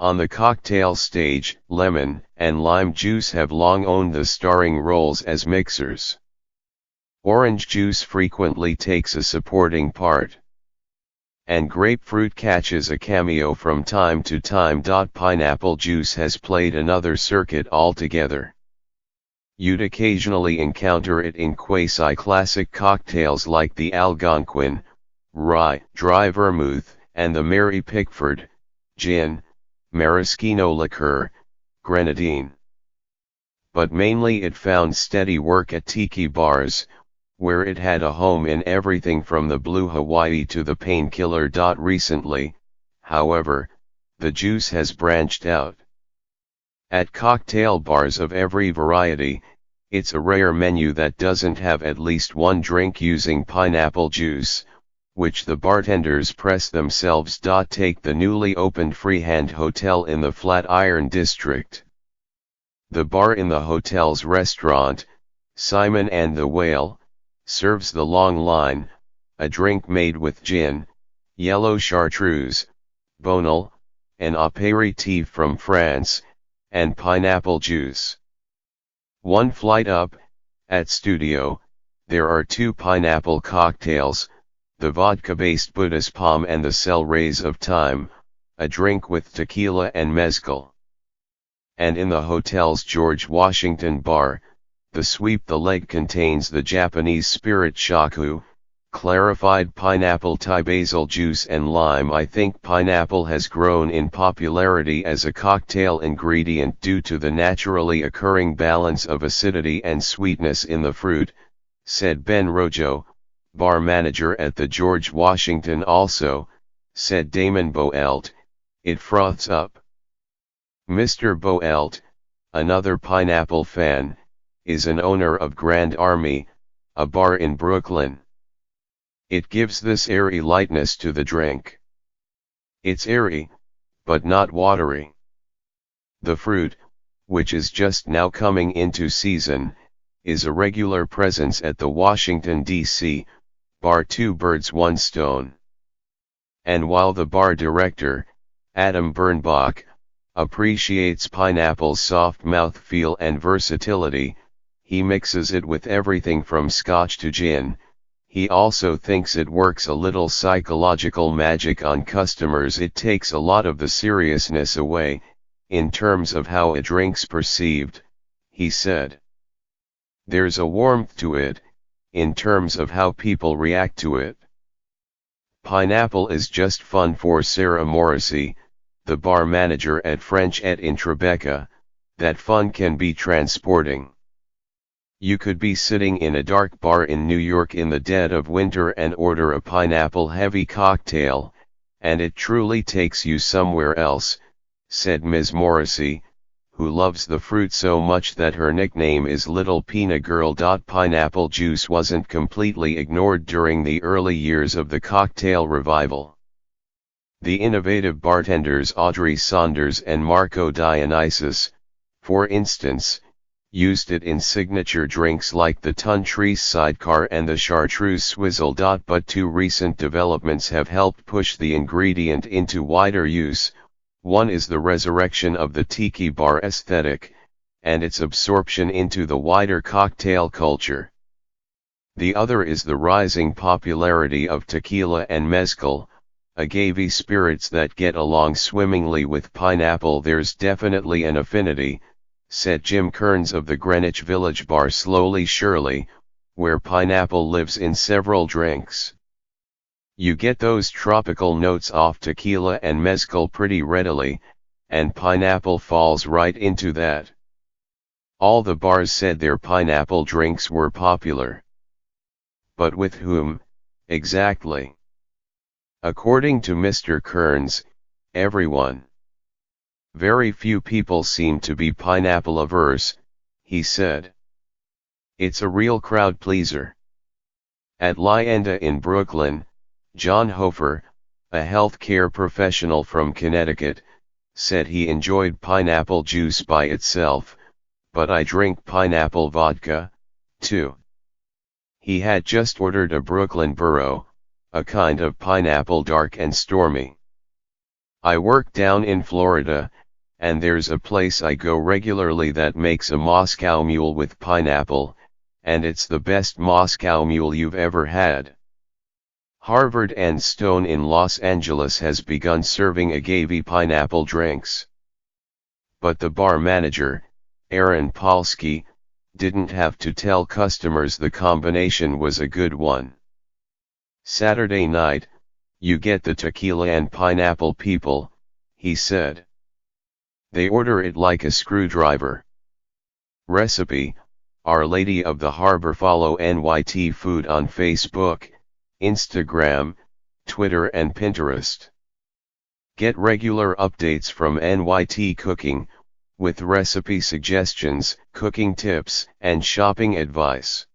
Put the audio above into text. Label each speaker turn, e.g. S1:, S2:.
S1: On the cocktail stage, lemon and lime juice have long owned the starring roles as mixers. Orange juice frequently takes a supporting part, and grapefruit catches a cameo from time to time. Pineapple juice has played another circuit altogether. You'd occasionally encounter it in quasi-classic cocktails like the Algonquin, rye, dry vermouth, and the Mary Pickford, gin, maraschino liqueur, grenadine. But mainly it found steady work at tiki bars, where it had a home in everything from the Blue Hawaii to the Painkiller. Recently, however, the juice has branched out. At cocktail bars of every variety, it's a rare menu that doesn't have at least one drink using pineapple juice, which the bartenders press themselves. Take the newly opened Freehand Hotel in the Flatiron District. The bar in the hotel's restaurant, Simon and the Whale, serves the long line, a drink made with gin, yellow chartreuse, bonal, an apéritif from France, and pineapple juice. One flight up, at Studio, there are two pineapple cocktails, the vodka-based Buddha's Palm and the Cell Rays of Time, a drink with tequila and mezcal. And in the hotel's George Washington bar, the Sweep the Leg contains the Japanese spirit shaku, clarified pineapple, Thai basil juice and lime. I think pineapple has grown in popularity as a cocktail ingredient due to the naturally occurring balance of acidity and sweetness in the fruit, said Ben Rojo, bar manager at the George Washington. Also, said Damon Boelt, it froths up. Mr. Boelt, another pineapple fan, is an owner of Grand Army, a bar in Brooklyn. It gives this airy lightness to the drink. It's airy, but not watery. The fruit, which is just now coming into season, is a regular presence at the Washington, D.C., bar. Two birds one stone. And while the bar director, Adam Bernbach, appreciates pineapple's soft mouthfeel and versatility, he mixes it with everything from scotch to gin. He also thinks it works a little psychological magic on customers. It takes a lot of the seriousness away, in terms of how a drink's perceived, he said. There's a warmth to it, in terms of how people react to it. Pineapple is just fun for Sarah Morrissey, the bar manager at French Et in Tribeca. That fun can be transporting. You could be sitting in a dark bar in New York in the dead of winter and order a pineapple-heavy cocktail, and it truly takes you somewhere else, said Ms. Morrissey, who loves the fruit so much that her nickname is Little Pina Girl. Pineapple juice wasn't completely ignored during the early years of the cocktail revival. The innovative bartenders Audrey Saunders and Marco Dionysus, for instance, used it in signature drinks like the Tuntrese Sidecar and the Chartreuse Swizzle. But two recent developments have helped push the ingredient into wider use. One is the resurrection of the tiki bar aesthetic, and its absorption into the wider cocktail culture. The other is the rising popularity of tequila and mezcal, agave spirits that get along swimmingly with pineapple. There's definitely an affinity, said Jim Kearns of the Greenwich Village bar Slowly Surely, where pineapple lives in several drinks. You get those tropical notes off tequila and mezcal pretty readily, and pineapple falls right into that. All the bars said their pineapple drinks were popular. But with whom, exactly? According to Mr. Kearns, everyone. Very few people seem to be pineapple averse, he said. It's a real crowd pleaser. At Lyenda in Brooklyn, John Hofer, a healthcare professional from Connecticut, said he enjoyed pineapple juice by itself, but I drink pineapple vodka, too. He had just ordered a Brooklyn Burrow, a kind of pineapple dark and stormy. I work down in Florida, and there's a place I go regularly that makes a Moscow Mule with pineapple, and it's the best Moscow Mule you've ever had. Harvard and Stone in Los Angeles has begun serving agave pineapple drinks. But the bar manager, Aaron Polsky, didn't have to tell customers the combination was a good one. Saturday night, you get the tequila and pineapple people, he said. They order it like a screwdriver. Recipe: Our Lady of the Harbor. Follow NYT Food on Facebook, Instagram, Twitter and Pinterest. Get regular updates from NYT Cooking, with recipe suggestions, cooking tips, and shopping advice.